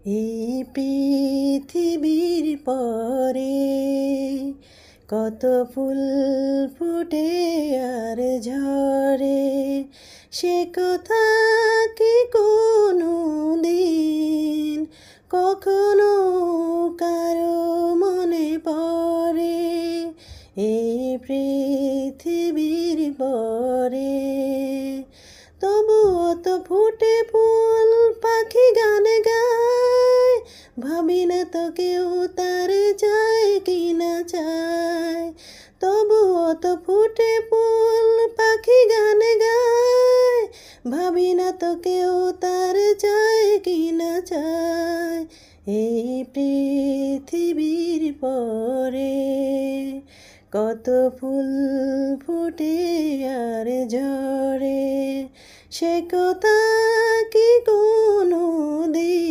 এই পৃথিবীর পরে কত ফুল ফুটে আর ঝরে, সে কথা কি কোনো দিন কখনো কারো মনে পড়ে। এই পৃথিবীর পরে তবুও তো ফুটে ফুল, পাখি গান গায়, ভাবি না তো কেউ তার চায় কি না চায়। তবুও তো ফুটে ফুল, পাখি গান গায়, ভাবি না তো কেউ তার চায় কি না চায়। এই পৃথিবীর পরে কত ফুল ফুটে আর ঝরে, সে কথা কি কোনো দিন